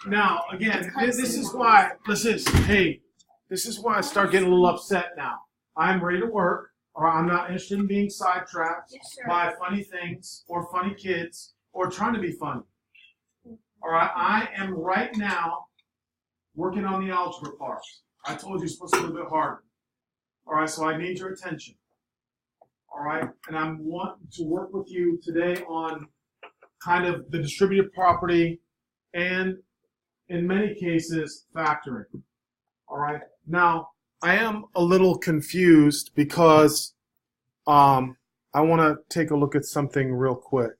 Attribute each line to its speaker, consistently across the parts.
Speaker 1: Now, again, this is why I start getting a little upset now. I'm ready to work, or I'm not interested in being sidetracked by funny things or funny kids or trying to be funny. All right, I am right now working on the algebra part. I told you it's supposed to be a little bit harder. All right, so I need your attention. All right, and I'm wanting to work with you today on kind of the distributive property and, in many cases, factoring. All right, now I am a little confused because I want to take a look at something real quick.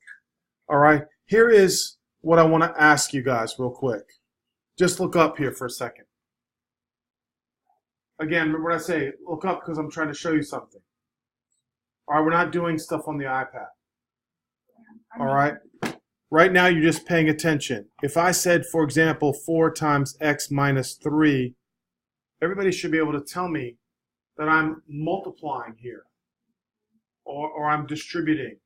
Speaker 1: All right, here is what I want to ask you guys real quick. Just look up here for a second. Again, remember what I say, look up because I'm trying to show you something. All right, we're not doing stuff on the iPad. All right, right now you're just paying attention. If I said, for example, 4 times x minus 3, everybody should be able to tell me that I'm multiplying here or I'm distributing.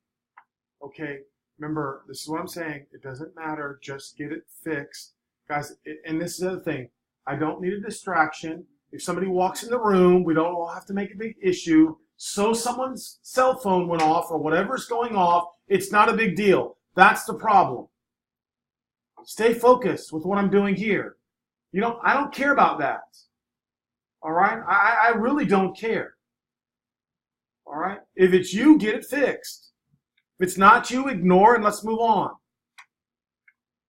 Speaker 1: Okay, remember, this is what I'm saying. It doesn't matter. Just get it fixed. Guys, and this is the other thing. I don't need a distraction. If somebody walks in the room, we don't all have to make a big issue. So someone's cell phone went off or whatever's going off, it's not a big deal. That's the problem. Stay focused with what I'm doing here. I don't care about that. All right? I really don't care. All right? If it's you, get it fixed. If it's not you, ignore and let's move on.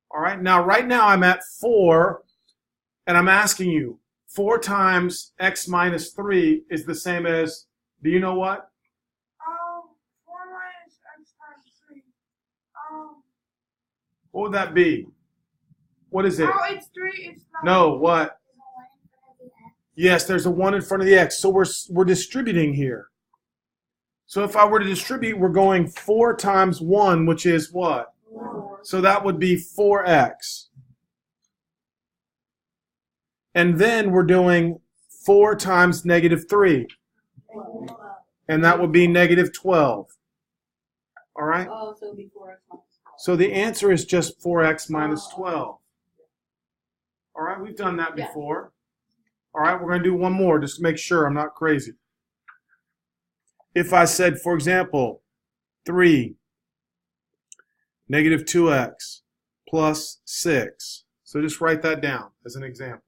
Speaker 1: All right? Now, right now I'm at 4, and I'm asking you, 4 times x minus 3 is the same as, do you know what?
Speaker 2: 4 minus x times 3.
Speaker 1: What would that be? What is it?
Speaker 2: Oh, it's 3. It's not.
Speaker 1: No, what? Yes, there's a 1 in front of the x. So we're distributing here. So if I were to distribute, we're going 4 times 1, which is what?
Speaker 2: 4.
Speaker 1: So that would be 4x. And then we're doing 4 times negative 3. And that would be negative 12. All right?
Speaker 3: Oh, so it would be 4x minus 12.
Speaker 1: So the answer is just 4x minus 12. All right, we've done that before. All right, we're going to do one more just to make sure I'm not crazy. If I said, for example, 3 negative 2x plus 6. So just write that down as an example.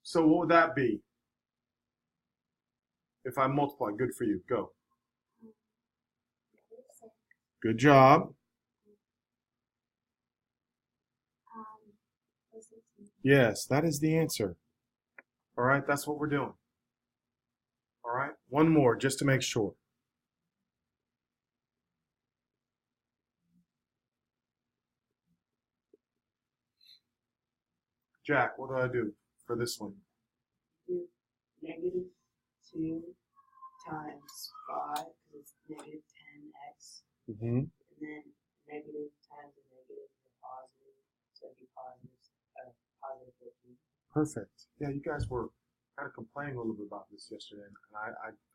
Speaker 1: So what would that be? If I multiply, good for you. Go. Good job. Yes, that is the answer. All right, that's what we're doing. All right, one more just to make sure. Jack, what do I do for this one?
Speaker 3: Do negative 2 times 5, because it's negative 10x.
Speaker 1: Mm-hmm.
Speaker 3: And then negative times a negative is positive, so it'd be positive 15.
Speaker 1: Perfect. Yeah, you guys were kind of complaining a little bit about this yesterday, and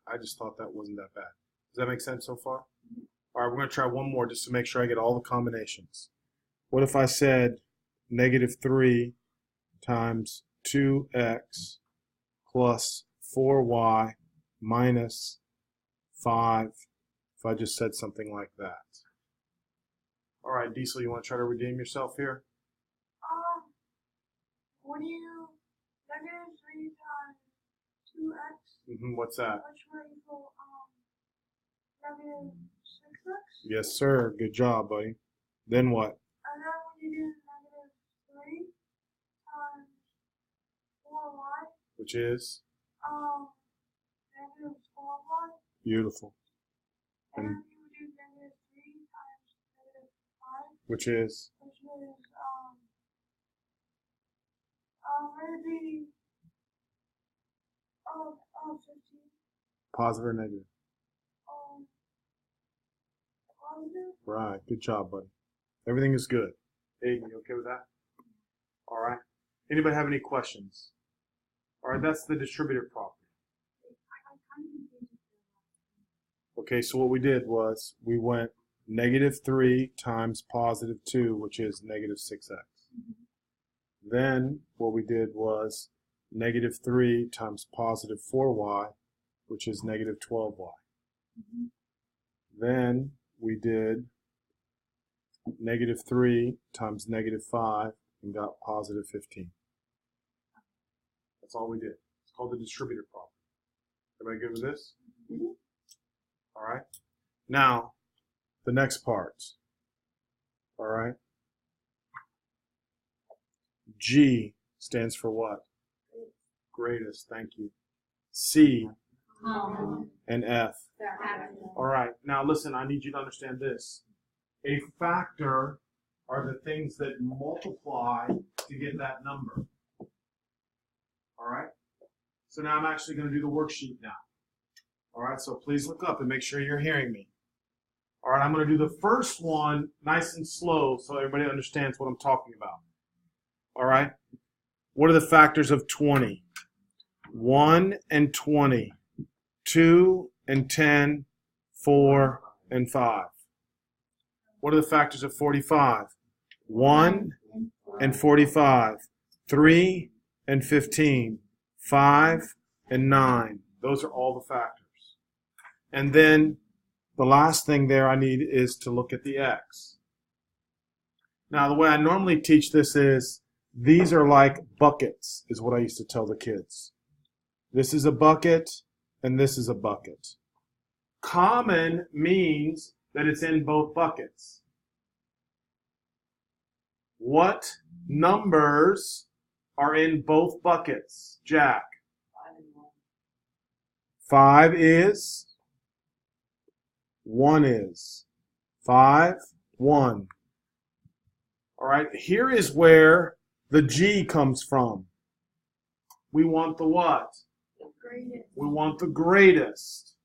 Speaker 1: I just thought that wasn't that bad. Does that make sense so far? All right, we're going to try one more just to make sure I get all the combinations. What if I said negative 3 times 2x plus 4y minus 5, if I just said something like that? All right, Diesel, you want to try to redeem yourself here?
Speaker 2: What do you negative 3 times 2x?
Speaker 1: What's that?
Speaker 2: Which will equal negative 6x?
Speaker 1: Yes, sir. Good job, buddy. Then what?
Speaker 2: And then when you do negative 3 times 4y,
Speaker 1: Which is?
Speaker 2: negative 12y.
Speaker 1: Beautiful.
Speaker 2: And
Speaker 1: And
Speaker 2: then you would do negative 3 times negative 5,
Speaker 1: which is?
Speaker 2: which is maybe 15.
Speaker 1: Positive or negative?
Speaker 2: Positive.
Speaker 1: Right. Good job, buddy. Everything is good. Aiden, you okay with that? All right. Anybody have any questions? All right, that's the distributive property. Okay, so what we did was we went negative 3 times positive 2, which is negative 6x. Then what we did was negative 3 times positive 4y, which is negative 12y. Then we did negative 3 times negative 5 and got positive 15. That's all we did. It's called the distributive property. Everybody good with this? All right. Now, the next part. All right. G stands for what? Greatest. Thank you. C and F. All right. Now, listen, I need you to understand this. A factor are the things that multiply to get that number. All right? So now I'm actually going to do the worksheet now. All right? So please look up and make sure you're hearing me. All right, I'm going to do the first one nice and slow so everybody understands what I'm talking about. All right? What are the factors of 20? 1 and 20. 2 and 10. 4 and 5. What are the factors of 45? 1 and 45. 3 and 15. 5 and 9. Those are all the factors. And then the last thing there I need is to look at the x. Now, the way I normally teach this is, these are like buckets, is what I used to tell the kids. This is a bucket, and this is a bucket. Common means that it's in both buckets. What numbers are in both buckets, Jack?
Speaker 3: 5 and 1.
Speaker 1: 5 is? 1 is. 5, 1. All right, here is where the G comes from. We want the what?
Speaker 2: The greatest.
Speaker 1: We want the greatest.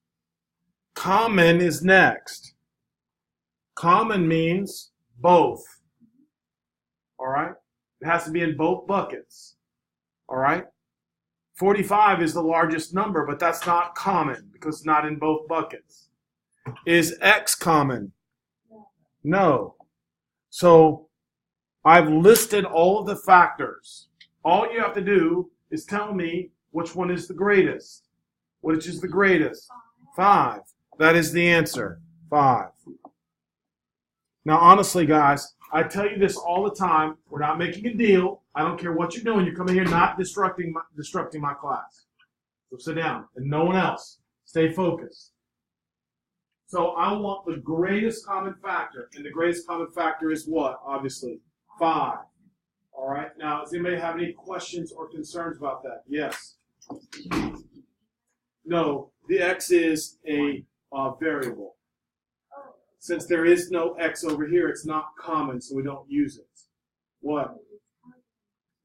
Speaker 1: Common is next. Common means both. All right? It has to be in both buckets. All right? 45 is the largest number, but that's not common because it's not in both buckets. Is X common? No. So I've listed all of the factors. All you have to do is tell me which one is the greatest. Which is the greatest? 5. That is the answer. 5. Now, honestly, guys, I tell you this all the time. We're not making a deal. I don't care what you're doing. You're coming here not disrupting my class. So sit down. And no one else. Stay focused. So I want the greatest common factor. And the greatest common factor is what? Obviously, 5. All right. Now, does anybody have any questions or concerns about that? Yes. No, the x is a variable. Since there is no x over here, it's not common, so we don't use it. What?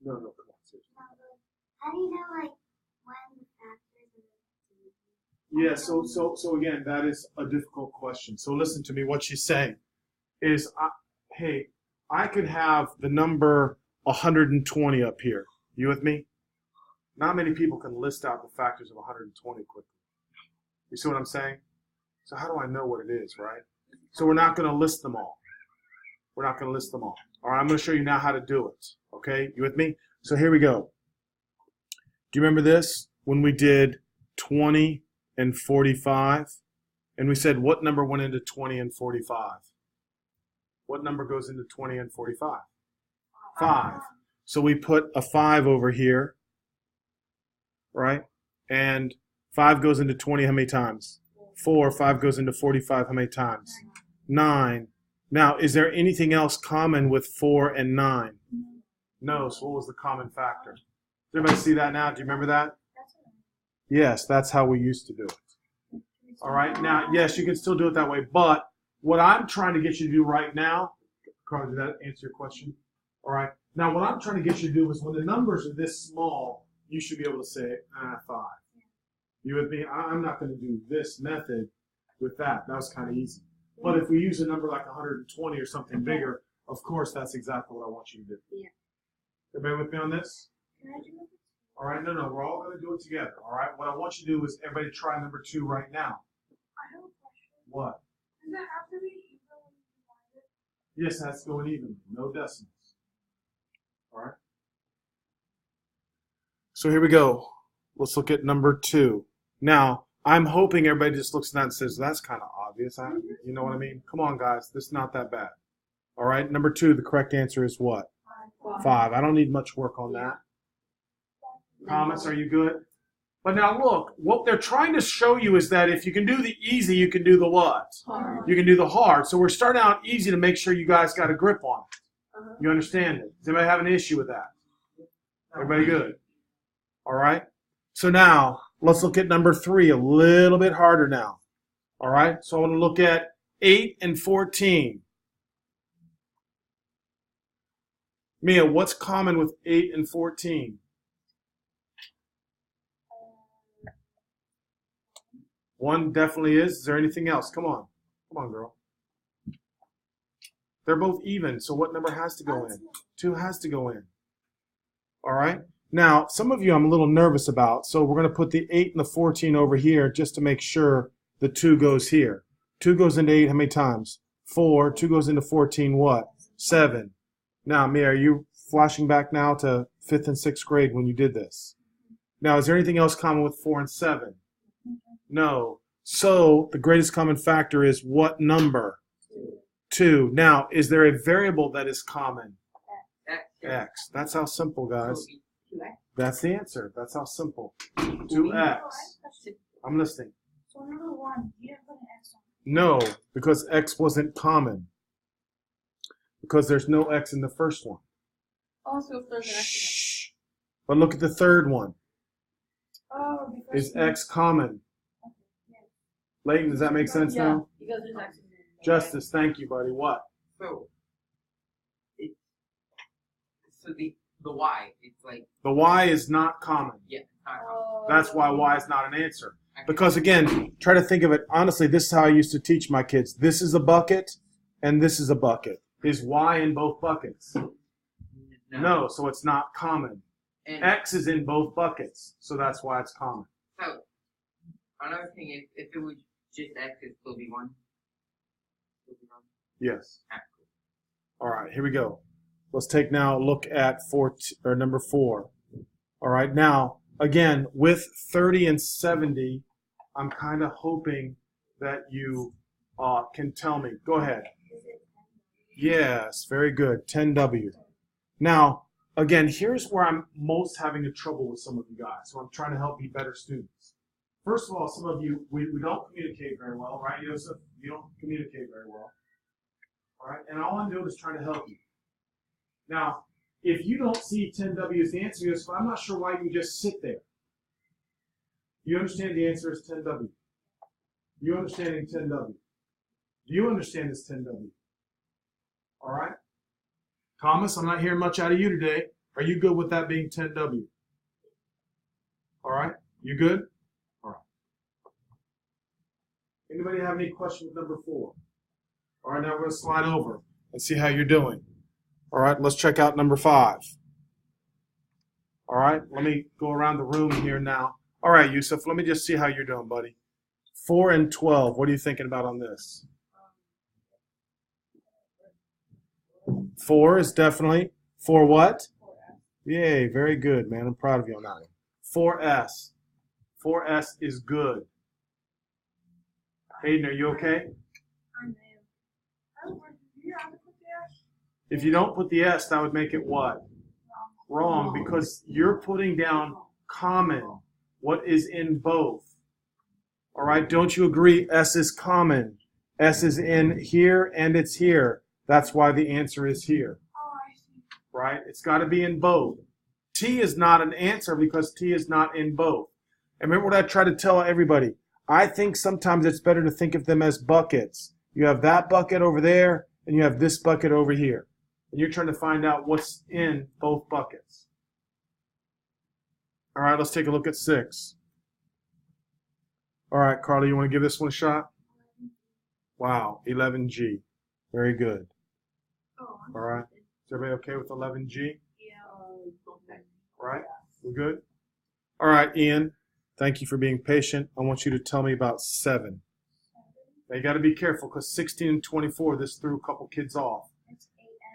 Speaker 1: No, come on. Seriously.
Speaker 2: How do you know, like, when the factors are?
Speaker 1: Yeah, so again, that is a difficult question. So listen to me. What she's saying is, hey, I could have the number 120 up here. You with me? Not many people can list out the factors of 120 quickly. You see what I'm saying? So how do I know what it is, right? So we're not going to list them all. We're not going to list them all. All right, I'm going to show you now how to do it. Okay, you with me? So here we go. Do you remember this? When we did 20 and 45, and we said what number went into 20 and 45? What number goes into 20 and 45? 5. So we put a 5 over here, right? And 5 goes into 20 how many times? 4. 5 goes into 45 how many times? 9. Now, is there anything else common with 4 and 9? No. So what was the common factor? Does everybody see that now? Do you remember that? Yes, that's how we used to do it. All right. Now, yes, you can still do it that way. But what I'm trying to get you to do right now, Carl, did that answer your question? All right. Now, what I'm trying to get you to do is when the numbers are this small, you should be able to say, 5. You with me? I'm not going to do this method with that. That was kind of easy. But if we use a number like 120 or something bigger, of course, that's exactly what I want you to do.
Speaker 2: Yeah.
Speaker 1: Everybody with me on this?
Speaker 2: Can I do it?
Speaker 1: All right. No. We're all going to do it together. All right. What I want you to do is everybody try number 2 right now.
Speaker 2: I have a question.
Speaker 1: What?
Speaker 2: Does it have to be equal
Speaker 1: Yes, it has to go in evenly. No decimals. All right. So here we go. Let's look at number 2. Now, I'm hoping everybody just looks at that and says, that's kind of obvious. You know what I mean? Come on, guys. This is not that bad. All right. Number 2, the correct answer is what? 5. I don't need much work on that. Thomas, are you good? But now look, what they're trying to show you is that if you can do the easy, you can do the what?
Speaker 2: Hard.
Speaker 1: You can do the hard. So we're starting out easy to make sure you guys got a grip on it. You understand it? Does anybody have an issue with that? Everybody good? All right. So now let's look at number 3, a little bit harder now. All right. So I want to look at 8 and 14. Mia, what's common with 8 and 14? 1 definitely is. Is there anything else? Come on. Come on, girl. They're both even, so what number has to go in? 2 has to go in. All right? Now, some of you I'm a little nervous about, so we're going to put the 8 and the 14 over here just to make sure the 2 goes here. 2 goes into 8 how many times? 4. 2 goes into 14 what? 7. Now, Mia, are you flashing back now to 5th and 6th grade when you did this? Now, is there anything else common with 4 and 7? No. So the greatest common factor is what number? 2. Now, is there a variable that is common? X. That's how simple, guys. That's the answer. That's how simple. 2x. I'm listening.
Speaker 2: So number 1, you didn't put an X on it.
Speaker 1: No, because x wasn't common. Because there's no x in the first one.
Speaker 2: Also, if there's an X
Speaker 1: Shh. But look at the third one.
Speaker 2: Oh, because
Speaker 1: Is x common? Leighton, does that make sense now?
Speaker 2: because there's X in it.
Speaker 1: Justice, thank you, buddy. What?
Speaker 3: So, the y, it's like,
Speaker 1: The y is not common.
Speaker 3: yeah, it's not common.
Speaker 2: Oh.
Speaker 1: That's why y is not an answer. Because again, try to think of it, honestly, this is how I used to teach my kids. This is a bucket, and this is a bucket. Is y in both buckets? No, so it's not common.
Speaker 3: And
Speaker 1: X is in both buckets, so that's why it's common.
Speaker 3: so, another thing, if it was just x, it'd still be 1.
Speaker 1: Yes.
Speaker 3: Ah,
Speaker 1: All right, here we go. Let's take now a look at number 4. All right, now, again, with 30 and 70, I'm kind of hoping that you can tell me. Go ahead. Yes, very good. 10W. Now, again, here's where I'm most having a trouble with some of you guys. So I'm trying to help be better students. First of all, some of you, we don't communicate very well, right, Joseph? You don't communicate very well. All right, and all I'm doing is trying to help you. Now, if you don't see 10W as the answer, Joseph, I'm not sure why you just sit there. You understand the answer is 10W. You understanding 10W. Do you understand this 10W? All right? Thomas, I'm not hearing much out of you today. Are you good with that being 10W? All right? You good? All right. Anybody have any questions with number 4? All right, now we're going to slide over and see how you're doing. All right, let's check out number 5. All right, let me go around the room here now. All right, Yusuf, let me just see how you're doing, buddy. 4 and 12, what are you thinking about on this? 4 is definitely, 4 what? Yay, very good, man. I'm proud of you on that one. 4S. 4S is good. Hayden, are you okay?
Speaker 2: I know. Oh, do you have to put the X?
Speaker 1: If you don't put the S, that would make it what? Wrong, because you're putting down common, what is in both. All right, don't you agree? S is common. S is in here and it's here. That's why the answer is here.
Speaker 2: Oh, I see.
Speaker 1: Right? It's got to be in both. T is not an answer because T is not in both. And remember what I try to tell everybody. I think sometimes it's better to think of them as buckets. You have that bucket over there, and you have this bucket over here. And you're trying to find out what's in both buckets. All right, let's take a look at 6. All right, Carly, you want to give this one a shot? Wow, 11G. Very good.
Speaker 2: Oh,
Speaker 1: All right. Is everybody okay with 11G?
Speaker 2: yeah.
Speaker 1: All right, we're good? All right, Ian, thank you for being patient. I want you to tell me about 7. Now, you got to be careful because 16 and 24, this threw a couple kids off.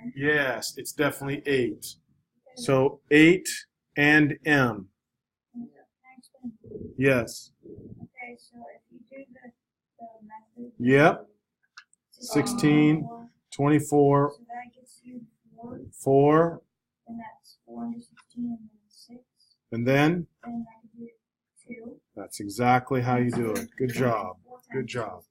Speaker 2: M?
Speaker 1: Yes, it's definitely 8. So 8 and M.
Speaker 2: Can I explain?
Speaker 1: Yes.
Speaker 2: Okay, so if you do the method.
Speaker 1: Yep. 16, 24,
Speaker 2: So that gets you 4.
Speaker 1: 4,
Speaker 2: And that's 4 under 16 and then 6.
Speaker 1: and then?
Speaker 2: And I can do 2.
Speaker 1: That's exactly how you do it. Good job. Good job.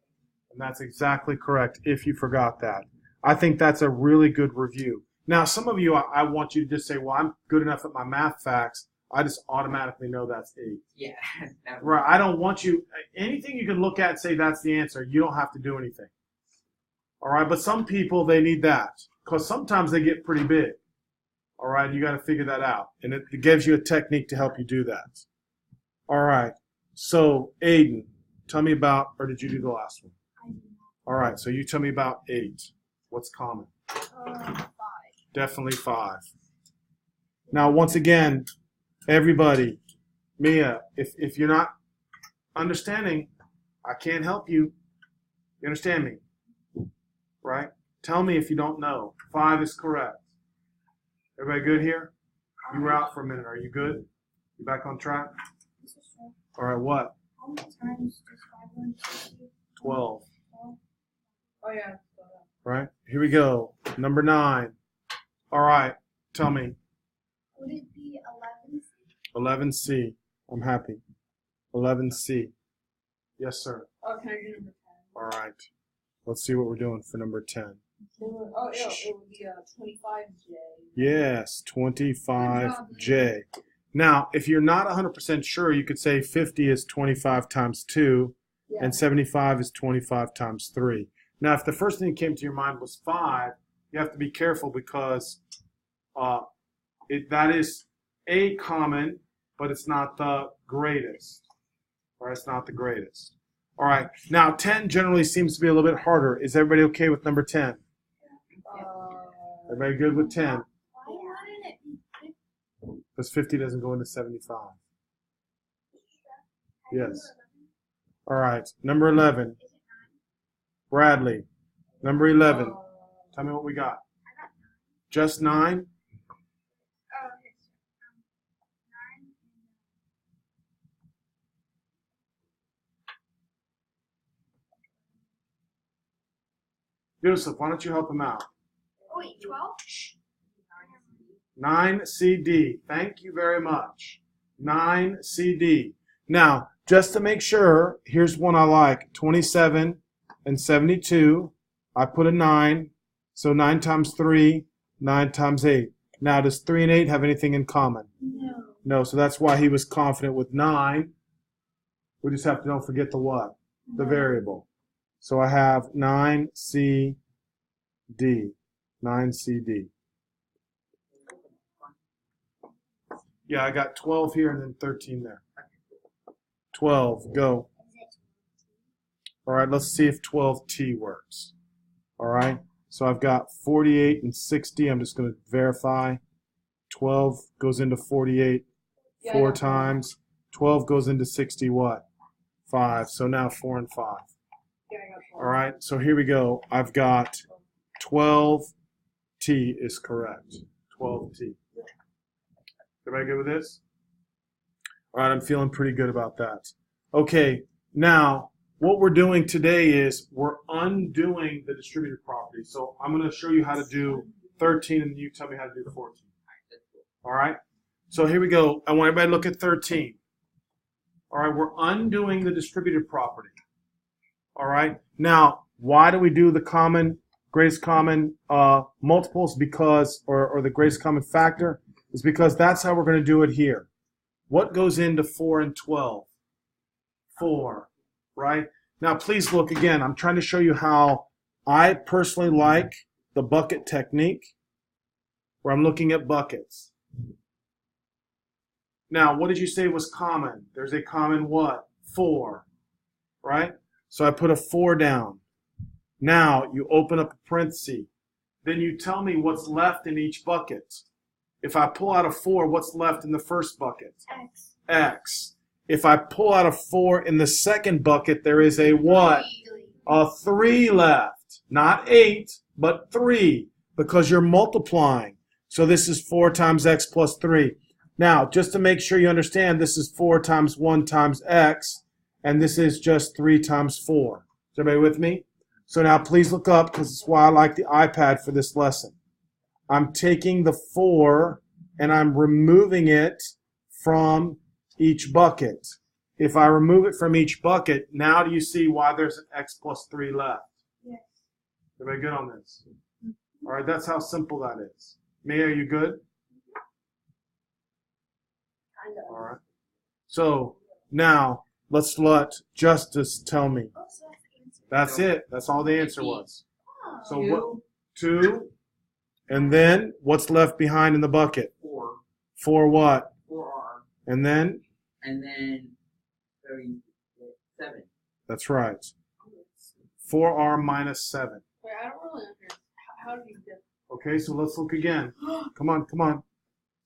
Speaker 1: And that's exactly correct if you forgot that. I think that's a really good review. Now, some of you, I want you to just say, well, I'm good enough at my math facts. I just automatically know that's 8.
Speaker 3: Yeah.
Speaker 1: Right. I don't want you, anything you can look at and say that's the answer. You don't have to do anything. All right. But some people, they need that because sometimes they get pretty big. All right. You got to figure that out. And it gives you a technique to help you do that. All right. So, Aiden, tell me about, or did you do the last one?
Speaker 2: I do
Speaker 1: All right. So you tell me about 8. What's common?
Speaker 2: 5.
Speaker 1: Definitely 5. Now, once again, everybody, Mia, if you're not understanding, I can't help you. You understand me? Right? Tell me if you don't know. 5 is correct. Everybody good here? You were out for a minute. Are you good? You back on track?
Speaker 2: This is true.
Speaker 1: All right, what?
Speaker 2: How many times does 5 go into 60?
Speaker 1: 12.
Speaker 2: 12.
Speaker 3: Oh yeah.
Speaker 1: Right? Here we go. Number 9. All right. Tell me.
Speaker 2: Would it be
Speaker 1: 11C.
Speaker 2: 11?
Speaker 1: I'm happy. 11C. Yes, sir.
Speaker 3: Oh, can I do number 10?
Speaker 1: All right. Let's see what we're doing for number 10.
Speaker 3: Oh, yeah, it would be 25J.
Speaker 1: Yes, 25J. Now, if you're not 100% sure, you could say 50 is 25 times 2,
Speaker 3: Yeah.
Speaker 1: and 75 is 25 times 3. Now, if the first thing that came to your mind was 5, you have to be careful because that is a common, but it's not the greatest. Or it's not the greatest. All right. Now, 10 generally seems to be a little bit harder. Is everybody okay with number 10? Everybody good with 10?
Speaker 2: Why wouldn't it be 50?
Speaker 1: Because 50 doesn't go into 75. Yes. All right. Number 11.
Speaker 2: Is it 9?
Speaker 1: Bradley. Number 11. Tell me what we got.
Speaker 2: I got 9.
Speaker 1: Just 9?
Speaker 2: Oh, okay. So, 9
Speaker 1: Joseph, why don't you help him out?
Speaker 2: Oh, wait, 12?
Speaker 1: 9CD. Thank you very much. 9CD. Now, just to make sure, here's one I like. 27 and 72. I put a 9. So 9 times 3, 9 times 8. Now, does 3 and 8 have anything in common?
Speaker 2: No.
Speaker 1: No, so that's why he was confident with 9. We just have to don't forget the what? The variable. So I have 9CD. 9CD. Yeah, I got 12 here and then 13 there. 12, go. All right, let's see if 12T works. All right, so I've got 48 and 60. I'm just going to verify. 12 goes into 48 4 times. 12 goes into 60 what? 5. So now 4 and 5. All right, so here we go. I've got 12T is correct. 12T. Everybody good with this? All right, I'm feeling pretty good about that. Okay, now what we're doing today is we're undoing the distributive property. So I'm going to show you how to do 13 and you tell me how to do 14. All right, so here we go. I want everybody to look at 13. All right, we're undoing the distributive property. All right, now why do we do the greatest common multiples? Because, or the greatest common factor is because that's how we're going to do it here. What goes into 4 and 12? 4, right? Now, please look again. I'm trying to show you how I personally like the bucket technique, where I'm looking at buckets. Now, what did you say was common? There's a common what? 4, right? So I put a 4 down. Now, you open up a parenthesis. Then you tell me what's left in each bucket. If I pull out a 4, what's left in the first bucket?
Speaker 2: X.
Speaker 1: X. If I pull out a 4 in the second bucket, there is a what? A 3 left. Not 8, but 3. Because you're multiplying. So this is 4 times x plus 3. Now, just to make sure you understand, this is 4 times 1 times x, and this is just 3 times 4. Is everybody with me? So now please look up, because it's why I like the iPad for this lesson. I'm taking the 4 and I'm removing it from each bucket. If I remove it from each bucket, now do you see why there's an x plus 3 left?
Speaker 2: Yes.
Speaker 1: Everybody good on this? All right, that's how simple that is. Mia, are you good?
Speaker 2: Kind of.
Speaker 1: All right. So now let's let Justice tell me.
Speaker 2: Oh, so that's the answer.
Speaker 1: That's it. That's all the answer was.
Speaker 2: Oh.
Speaker 1: So what? 2. And then what's left behind in the bucket?
Speaker 3: 4.
Speaker 1: 4 what?
Speaker 3: 4R.
Speaker 1: And then?
Speaker 3: And then 37.
Speaker 1: That's right. 4r minus 7.
Speaker 2: Wait, I don't really understand. How do you do?
Speaker 1: Okay, so let's look again. Come on, come on.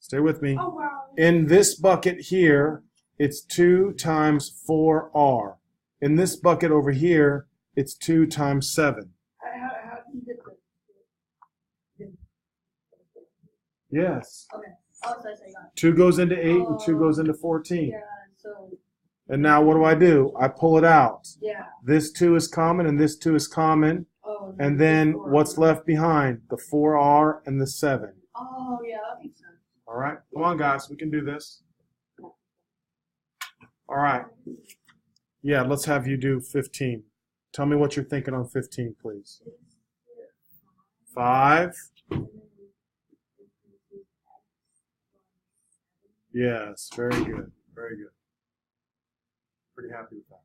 Speaker 1: Stay with me.
Speaker 2: Oh, wow.
Speaker 1: In this bucket here, it's 2 times 4r. In this bucket over here, it's 2 times 7.
Speaker 2: How do you get the?
Speaker 1: Yes.
Speaker 2: Okay. Oh, so I got
Speaker 1: 2 goes into 8 and 2 goes into
Speaker 2: it.
Speaker 1: 14.
Speaker 2: Yeah, so,
Speaker 1: And now what do? I pull it out.
Speaker 2: yeah.
Speaker 1: This 2 is common and this 2 is common.
Speaker 2: Oh,
Speaker 1: And then
Speaker 2: four.
Speaker 1: what's left behind? The 4r and the 7.
Speaker 2: Oh, yeah, that makes sense.
Speaker 1: All right. Come on, guys. We can do this. All right. Yeah, let's have you do 15. Tell me what you're thinking on 15, please. 5. Yes, very good. Very good. Pretty happy with that.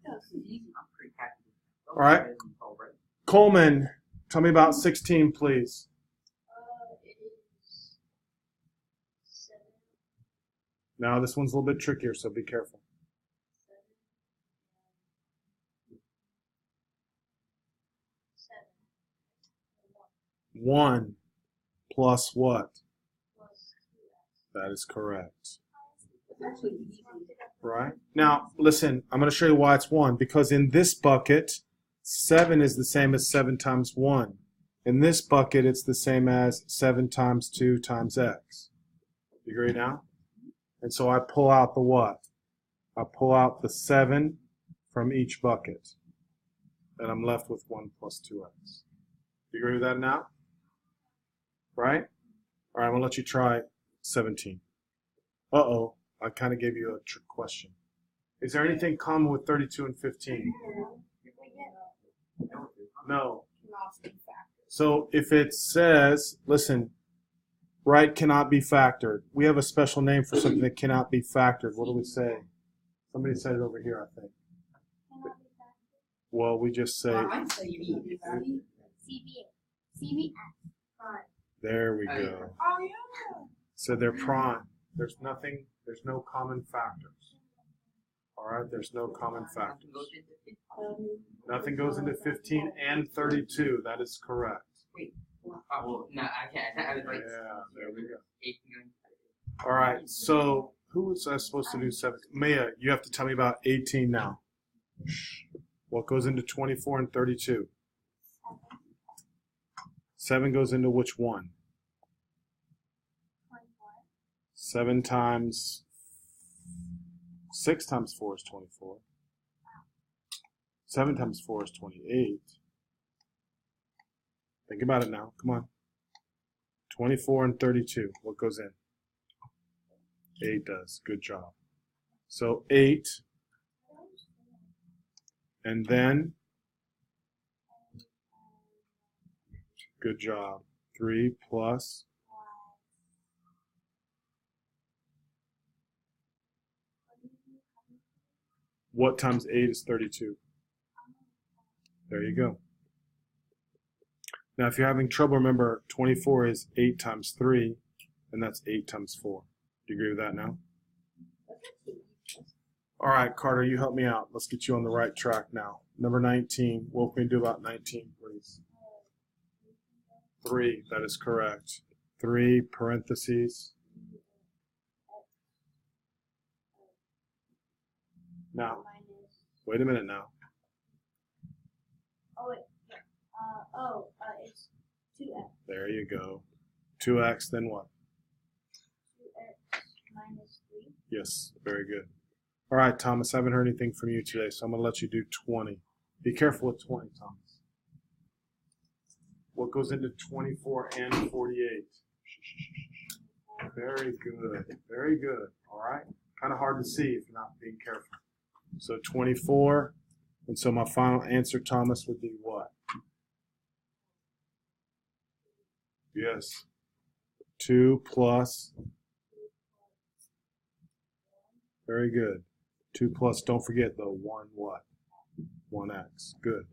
Speaker 2: Yeah, this is easy.
Speaker 3: I'm pretty happy.
Speaker 1: All right. Coleman, tell me about 16, please.
Speaker 2: It is 7.
Speaker 1: Now, this one's a little bit trickier, so be careful. 1 plus what?
Speaker 2: Plus 2x.
Speaker 1: That is correct.
Speaker 2: It's actually easy.
Speaker 1: Right? Now, listen, I'm going to show you why it's 1. Because in this bucket, 7 is the same as 7 times 1. In this bucket, it's the same as 7 times 2 times x. You agree now? And so I pull out the what? I pull out the 7 from each bucket. And I'm left with 1 plus 2x. You agree with that now? Right? All right, I'm going to let you try 17. Uh-oh, I kind of gave you a trick question. Is there anything common with 32 and 15? No. So if it says, listen, right cannot be factored. We have a special name for something that cannot be factored. What do we say? Somebody said it over here, I think. Well, we just say,
Speaker 3: I'd say you need
Speaker 2: CBS.
Speaker 1: there we go.
Speaker 2: Oh, yeah.
Speaker 1: So they're prime. There's no common factors. All right, there's no common factors. Nothing goes into 15 and 32. That is correct.
Speaker 3: Wait. Oh, well, no, I can't. I was like,
Speaker 1: Yeah, there we go.
Speaker 3: 18.
Speaker 1: All right, so who was I supposed to do 17? Maya, you have to tell me about 18 now. What goes into 24 and 32? 7 goes into which one? 7 times 6 times 4 is 24. 7 times 4 is 28. Think about it now. Come on. 24 and 32. What goes in? 8 does. Good job. So 8. And then? Good job. 3 plus? What times 8 is 32? There you go. Now, if you're having trouble, remember 24 is 8 times 3, and that's 8 times 4. Do you agree with that now? All right, Carter, you help me out. Let's get you on the right track now. Number 19. What can we do about 19, please? 3. That is correct. 3 parentheses. Now, wait a minute now.
Speaker 2: Oh, wait. It's 2x.
Speaker 1: There you go. 2x, then what?
Speaker 2: 2x minus 3.
Speaker 1: Yes, very good. All right, Thomas, I haven't heard anything from you today, so I'm going to let you do 20. Be careful with 20, Thomas. What goes into 24 and 48? Very good. Very good. All right. Kind of hard to see if you're not being careful. So 24. And so my final answer, Thomas, would be what? Yes. 2 plus. Very good. 2 plus, don't forget though, 1 what? 1x. Good.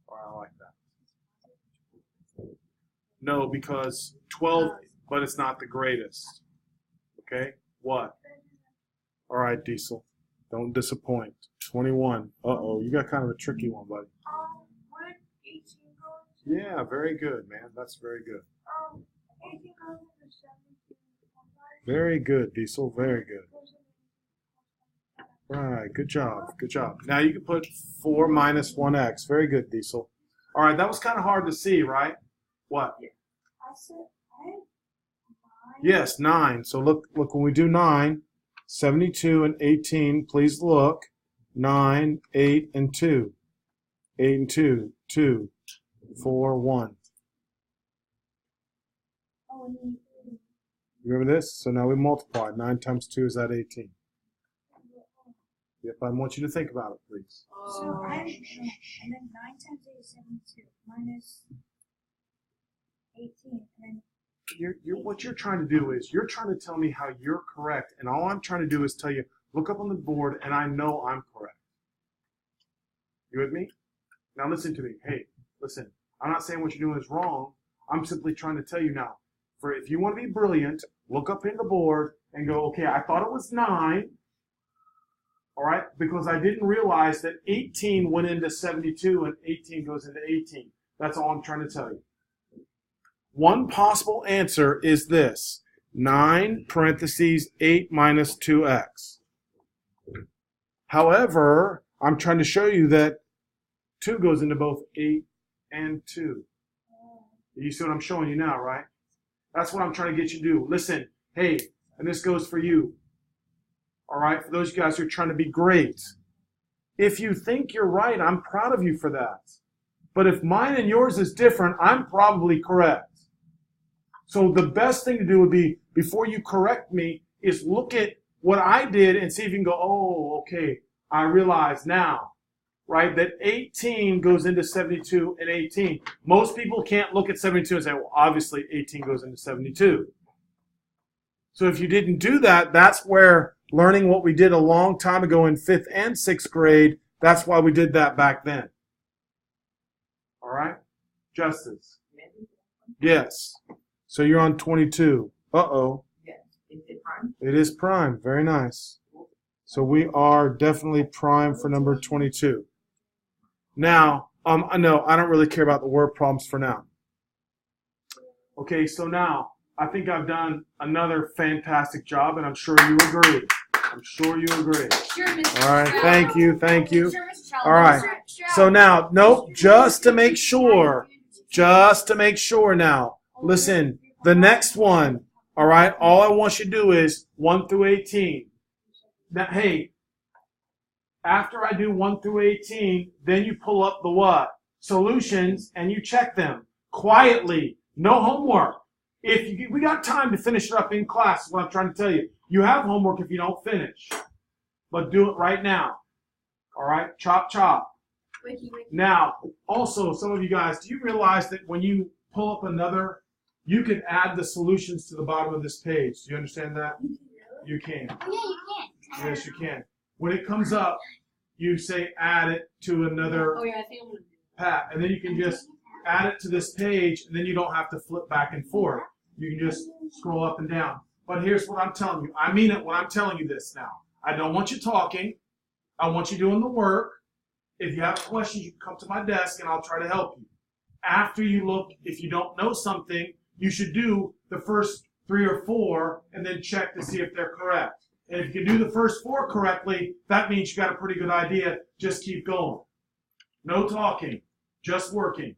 Speaker 1: All right, I like that. No, because 12, but it's not the greatest. Okay? What? All right, Diesel. Don't disappoint. 21. Uh-oh, you got kind of a tricky one, buddy.
Speaker 2: Would 18 go into?
Speaker 1: Yeah, very good, man. That's very good.
Speaker 2: 18 goes into 72.
Speaker 1: Very good, Diesel. Very good. Right, good job. Good job. Now you can put 4 minus 1x. Very good, Diesel. All right, that was kind of hard to see, right? What?
Speaker 2: I said 9.
Speaker 1: Yes, 9. So look when we do 9, 72 and 18, please look. 9, 8, and 2. 8 and 2, 2, 4, 1.
Speaker 2: Oh,
Speaker 1: Remember this? So now we multiply. 9 times 2 is that 18. Yep, I want you to think about it, please.
Speaker 2: so and then 9 times 8 is 72 minus 18, and then
Speaker 1: What you're trying to do is you're trying to tell me how you're correct, and all I'm trying to do is tell you, look up on the board, and I know I'm correct. You with me? Now listen to me. Hey, listen. I'm not saying what you're doing is wrong. I'm simply trying to tell you now. For if you want to be brilliant, look up in the board and go, okay, I thought it was 9. All right, because I didn't realize that 18 went into 72 and 18 goes into 18. That's all I'm trying to tell you. One possible answer is this: 9 parentheses 8 minus 2x. However, I'm trying to show you that 2 goes into both 8 and 2. You see what I'm showing you now, right? That's what I'm trying to get you to do. Listen, hey, and this goes for you. All right, for those of you guys who are trying to be great. If you think you're right, I'm proud of you for that. But if mine and yours is different, I'm probably correct. So the best thing to do would be, before you correct me, is look at what I did and see if you can go, oh, okay, I realize now, right, that 18 goes into 72 and 18. Most people can't look at 72 and say, well, obviously 18 goes into 72. So if you didn't do that, that's where learning what we did a long time ago in 5th and 6th grade, that's why we did that back then. All right? Justice. Yes. So you're on 22. Uh-oh.
Speaker 3: Yes. Is it prime?
Speaker 1: It is prime. Very nice. So we are definitely prime for number 22. Now, no, I don't really care about the word problems for now. Okay, so now, I think I've done another fantastic job, and I'm sure you agree. I'm sure you agree.
Speaker 2: Sure, Mr.
Speaker 1: All right,
Speaker 2: Stroud.
Speaker 1: thank you, thank you.
Speaker 2: Sure, Mr. Stroud.
Speaker 1: All right,
Speaker 2: Mr. Stroud.
Speaker 1: so now, nope, just to make sure now, listen, the next one, all right, all I want you to do is 1 through 18. Now, hey, after I do 1 through 18, then you pull up the what? Solutions, and you check them quietly. No homework. We got time to finish it up in class, is what I'm trying to tell you. You have homework if you don't finish. But do it right now. All right? Chop, chop.
Speaker 2: Wiki, wiki.
Speaker 1: Now, also, some of you guys, do you realize that when you pull up another, you can add the solutions to the bottom of this page? Do you understand that? You can.
Speaker 2: Oh, yeah, you can.
Speaker 1: Yes, you can. When it comes up, you say add it to another
Speaker 3: Oh, yeah, I think I'm going to do
Speaker 1: pat, and then you can just add it to this page, and then you don't have to flip back and forth. You can just scroll up and down. But here's what I'm telling you. I mean it when I'm telling you this now. I don't want you talking. I want you doing the work. If you have questions, you can come to my desk, and I'll try to help you. After you look, if you don't know something, you should do the first 3 or 4, and then check to see if they're correct. And if you can do the first 4 correctly, that means you got a pretty good idea. Just keep going. No talking, just working.